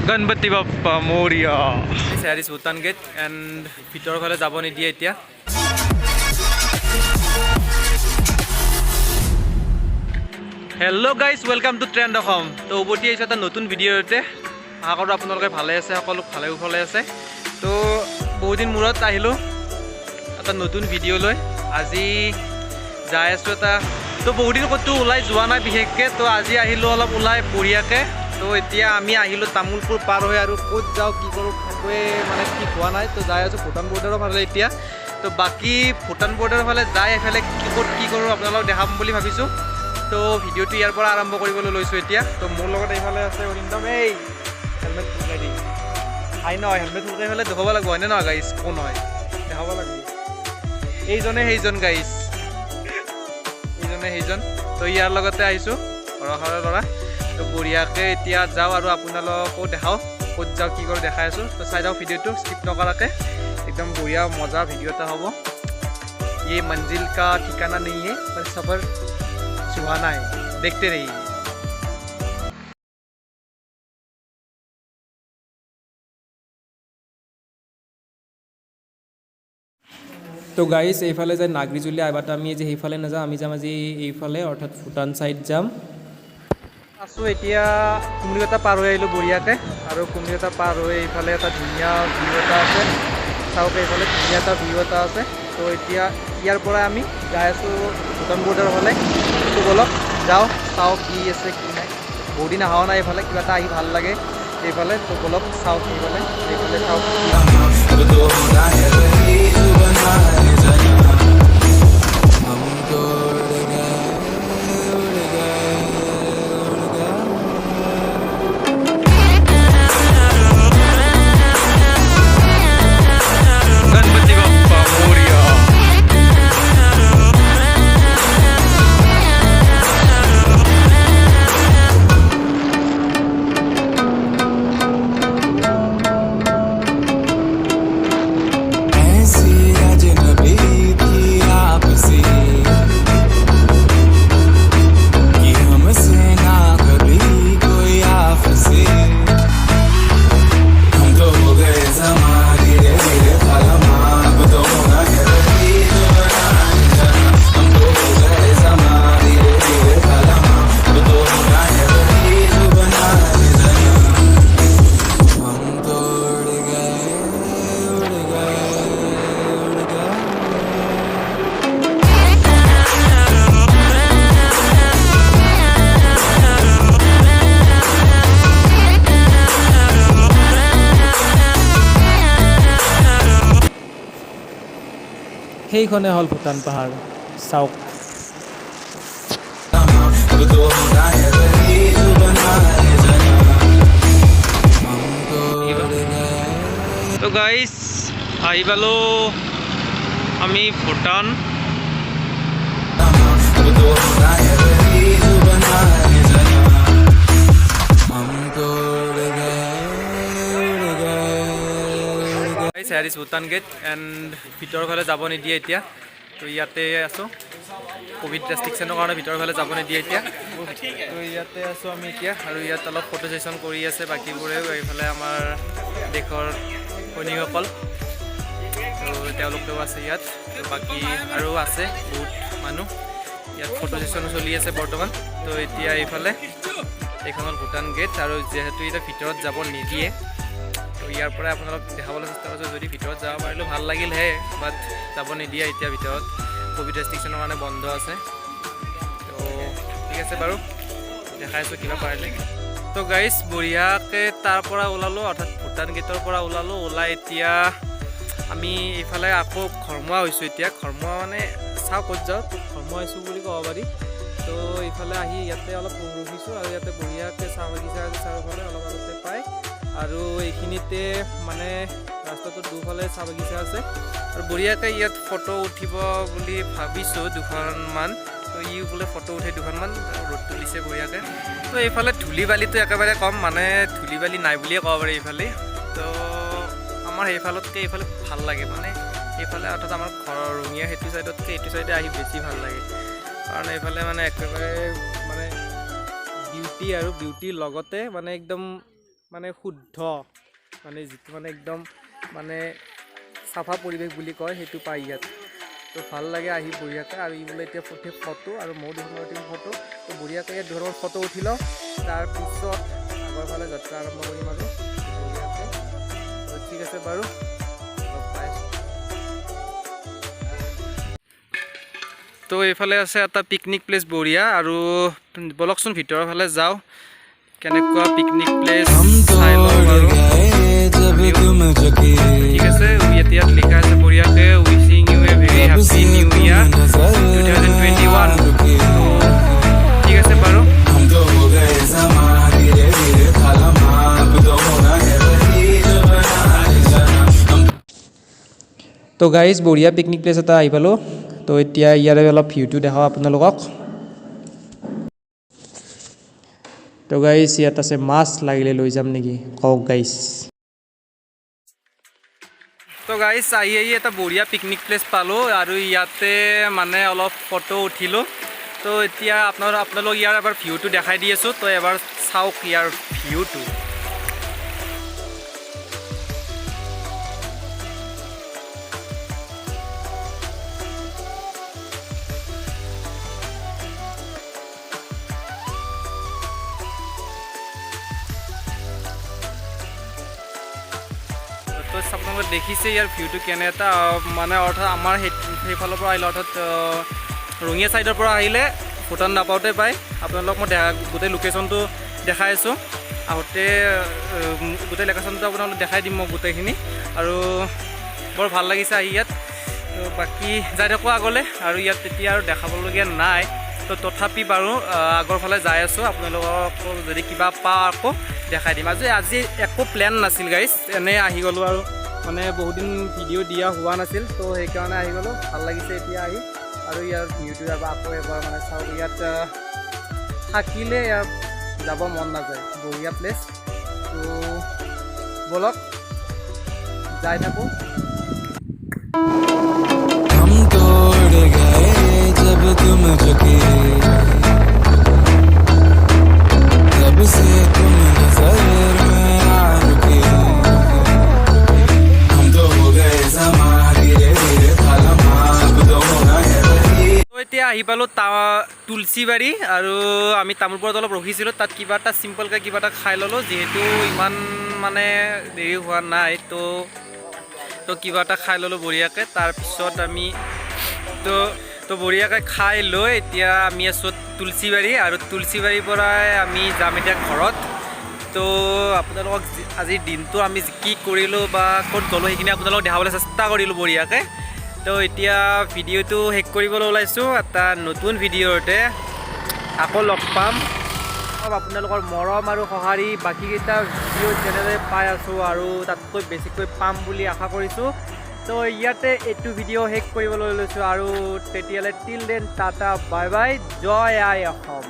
गणपति बाप्पा मोरिया सैरिस भूटान गेट एंड भीतर फाले যাব নিদিয়ে এতিয়া hello guys welcome to trend Assam তো উভতি আহিছে এটা নতুন ভিডিঅ'তে আশা কৰোঁ আপোনালোকে ভালে আছে সকলো ভালে কুশলে আছে তো বহুত দিন মূৰত আহিলো এটা নতুন ভিডিঅ' লৈ আজি যাই আছো এটা তো বহুত দিন ক'তো ওলাই যোৱা নাই বিশেষকৈ তো আজি আহিলো অলপ ওলাই বঢ়িয়াকৈ তো এতিয়া আমি আহিলো তামুলপুৰ পাৰ হৈ আৰু ক'ত যাওঁ কি কৰোঁ একোৱে মানে ঠিক হোৱা নাই তো যাই আছো ভূটান বৰ্ডাৰৰ ফালে এতিয়া তো বাকী ভূটান বৰ্ডাৰৰ ফালে যাই এফালে ক'ত কি কৰোঁ আপোনালোকক দেখাম বুলি ভাবিছোঁ তো ভিডিঅ'টো ইয়াৰ পৰা আৰম্ভ কৰিবলৈ লৈছোঁ এতিয়া তো মোৰ লগত এইফালে আছে অৰিন্দম এই হেলমেট ফুলকাই দি আই নহয় হেলমেট ফুলকাই ফালে দেখাব লাগিব হয়নে নহয় গাইছ কোন হয় দেখাব লাগিব এইজনে সেইজন গাইছ এইজনে সেইজন তো ইয়াৰ লগতে আহিছোঁ ঘৰৰ ল'ৰা তো বঢ়িয়াকৈ এতিয়া যাওঁ আৰু আপোনালোককো দেখাওঁ ক'ত যাওঁ কি কৰোঁ দেখাই আছোঁ তো চাই যাওঁ ভিডিঅ'টো স্কিপ নকৰাকৈ একদম বঢ়িয়া মজা ভিডিঅ' এটা হ'ব ये मंजिल का ठिकाना नहीं है पर सफ़र सुहाना है देखते रहिए তো গাইজ এইফালে যে নাগৰিজুলি আইবাটা আমি যে সেইফালে নাযাওঁ আমি যাম আজি এইফালে অৰ্থাৎ ভূটান ছাইড যাম আছোঁ এতিয়া কুমৰিকটা পাৰ হৈ আহিলোঁ বঢ়িয়াকৈ আৰু কুমৰিকটা পাৰ হৈ এইফালে এটা ধুনীয়া ভিউ এটা আছে চাওক এইফালে ধুনীয়া এটা ভিউ এটা আছে তো এতিয়া ইয়াৰ পৰা আমি যাই আছোঁ ভূটান বৰ্ডাৰৰ ফালে তো বলক যাওঁ চাওঁ কি আছে কি নাই বহুত দিন অহাও নাই এইফালে কিবা এটা আহি ভাল লাগে এইফালে তো বলক চাওঁ এইফালে চাওঁ সেইখনে হ'ল ভূটান পাহাৰ চাওক তো গাইজ আহি পালোঁ আমি ভূটান सैरिस भूटान गेट एंड भीतर फाले যাব নিদিয়ে এতিয়া তো ইয়াতে আছোঁ কোভিড ৰেষ্ট্ৰিকশ্যনৰ কাৰণে ভিতৰ ফালে যাব নিদিয়ে এতিয়া তো ইয়াতে আছোঁ আমি এতিয়া আৰু ইয়াত অলপ ফটো সেশ্যন কৰি আছে বাকীবোৰেও এইফালে আমাৰ দেশৰ সৈনিকসকল তো তেওঁলোকেও আছে ইয়াত বাকী আৰু আছে বহুত মানুহ ইয়াত ফটো সেশ্যনো চলি আছে বৰ্তমান তো এতিয়া এইফালে এইখন হ'ল ভূটান গেট আৰু যিহেতু এতিয়া ভিতৰত যাব নিদিয়ে তো ইয়াৰ পৰা আপোনালোক দেখাবলৈ চেষ্টা কৰিছোঁ যদি ভিতৰত যাব পাৰিলেও ভাল লাগিলহে বাট যাব নিদিয়ে এতিয়া ভিতৰত কোভিড ৰেষ্ট্ৰিকশ্যনৰ কাৰণে বন্ধ আছে তো ঠিক আছে বাৰু দেখাইছোঁ কিবা পাৰিলে তো গাইজ বঢ়িয়াকৈ তাৰ পৰা ওলালোঁ অৰ্থাৎ ভূটান গেটৰ পৰা ওলালোঁ ওলাই এতিয়া আমি এইফালে আকৌ ঘৰমুৱা হৈছোঁ এতিয়া ঘৰমুৱা মানে চাওঁ ক'ত যাওঁ তো ঘৰমুৱা হৈছোঁ বুলি ক'ব পাৰি তো এইফালে আহি ইয়াতে অলপ ৰখিছোঁ আৰু ইয়াতে বঢ়িয়াকৈ চাহ বাগিচা আছে চাৰিওফালে অলপ আগতে পায় আৰু এইখিনিতে মানে ৰাস্তাটোৰ দুফালে চাহ বাগিচা আছে আৰু বঢ়িয়াকৈ ইয়াত ফটো উঠিব বুলি ভাবিছোঁ দুখনমান তো ই বোলে ফটো উঠে দুখনমান ৰ'দ তুলিছে বঢ়িয়াকৈ তো এইফালে ধূলি বালিটো একেবাৰে কম মানে ধূলি বালি নাই বুলিয়ে ক'ব পাৰি এইফালে তো আমাৰ সেইফালতকৈ এইফালে ভাল লাগে মানে এইফালে অৰ্থাৎ আমাৰ ঘৰৰ ৰঙিয়া সেইটো চাইডতকৈ এইটো চাইডে আহি বেছি ভাল লাগে কাৰণ এইফালে মানে একেবাৰে মানে বিউটি আৰু বিউটিৰ লগতে মানে একদম মানে শুদ্ধ মানে যিটো মানে একদম মানে চাফা পৰিৱেশ বুলি কয় সেইটো পায় ইয়াত। তো ভাল লাগে আহি বঢ়িয়াকৈ। আৰু ই বোলে এতিয়া ফটো আৰু ময়ো দেখোন ফটো। তো বঢ়িয়াকৈ ইয়াত ধৰণৰ ফটো উঠি লওঁ, তাৰপিছত আগৰ ফালে যাত্ৰা আৰম্ভ কৰিম আৰু বঢ়িয়াকৈ। তো ঠিক আছে বাৰু, লগ পাই আছোঁ। তো এইফালে আছে এটা পিকনিক প্লেচ বঢ়িয়া, আৰু বলকচোন ভিতৰৰ ফালে যাওঁ কেনেকুৱা পিকনিক প্লেচ চাই লওঁ বাৰু। ঠিক আছে, ইয়াত লিখা আছে বঢ়িয়াকৈ witching U A very happy new ইয়াৰ 2021। তো ঠিক আছে বাৰু। তো গাইজ বঢ়িয়া পিকনিক প্লেচ এটা আহি পালোঁ। তো এতিয়া ইয়াৰে অলপ ভিউটো দেখাওঁ আপোনালোকক। তো গাইজ ইয়াত আছে মাছ, লাগিলে লৈ যাম নেকি কওক গাইজ। তো গাইজ আহি এটা বঢ়িয়া পিকনিক প্লেচ পালোঁ, আৰু ইয়াতে মানে অলপ ফটো উঠিলোঁ। তো এতিয়া আপোনালোক ইয়াৰ এবাৰ ভিউটো দেখাই দি আছোঁ। তো এবাৰ চাওক ইয়াৰ ভিউটো। তো আপোনালোকে দেখিছে ইয়াৰ ভিউটো কেনে এটা মানে, অৰ্থাৎ আমাৰ সেইফালৰ পৰা আহিলে, অৰ্থাৎ ৰঙিয়া ছাইডৰ পৰা আহিলে ভূটান নাপাওঁতে পায়। আপোনালোকক মই গোটেই লোকেশ্যনটো দেখাই আছোঁ। আহোঁতে গোটেই লোকেশ্যনটো আপোনালোক দেখাই দিম মই গোটেইখিনি। আৰু বৰ ভাল লাগিছে আহি ইয়াত। তো বাকী যাই থাকোঁ আগলৈ, আৰু ইয়াত তেতিয়া আৰু দেখাবলগীয়া নাই। তো তথাপি বাৰু আগৰ ফালে যাই আছোঁ, আপোনালোকক যদি কিবা পাওঁ আকৌ দেখাই দিম। আজি একো প্লেন নাছিল গাইজ, এনেই আহি গ'লোঁ আৰু মানে বহুদিন ভিডিঅ' দিয়া হোৱা নাছিল। তো সেইকাৰণে আহি গ'লোঁ, ভাল লাগিছে এতিয়া আহি। আৰু ইয়াৰ ভিউটো আকৌ এবাৰ মানে চাওক। ইয়াত থাকিলে ইয়াত যাব মন নাযায়, বঢ়িয়া প্লেচ। তো ব'লক যাই থাকোঁ। এতিয়া আহি পালোঁ তুলসীবাৰী, আৰু আমি তামোলপুৰত অলপ ৰখিছিলোঁ। তাত কিবা এটা চিম্পলকৈ কিবা এটা খাই ল'লোঁ, যিহেতু ইমান মানে দেৰি হোৱা নাই। তো কিবা এটা খাই ল'লোঁ বঢ়িয়াকৈ। তাৰপিছত আমি তো বঢ়িয়াকৈ খাই লৈ এতিয়া আমি আছোঁ তুলসীবাৰী, আৰু তুলসীবাৰীৰ পৰাই আমি যাম এতিয়া ঘৰত। তো আপোনালোকক আজিৰ দিনটো আমি কি কৰিলোঁ বা ক'ত গ'লোঁ সেইখিনি আপোনালোকক দেখাবলৈ চেষ্টা কৰিলোঁ বঢ়িয়াকৈ। তো এতিয়া ভিডিঅ'টো শেষ কৰিবলৈ ওলাইছোঁ এটা নতুন ভিডিঅ'তে। আকৌ লগ পাম। আপোনালোকৰ মৰম আৰু সঁহাৰি বাকীকেইটা ভিডিঅ' যেনেদৰে পাই আছোঁ আৰু তাতকৈ বেছিকৈ পাম বুলি আশা কৰিছোঁ। তো ইয়াতে এইটো ভিডিঅ' শেষ কৰিবলৈ লৈছোঁ, আৰু তেতিয়ালৈ till then tata bye bye, জয় আই অসম।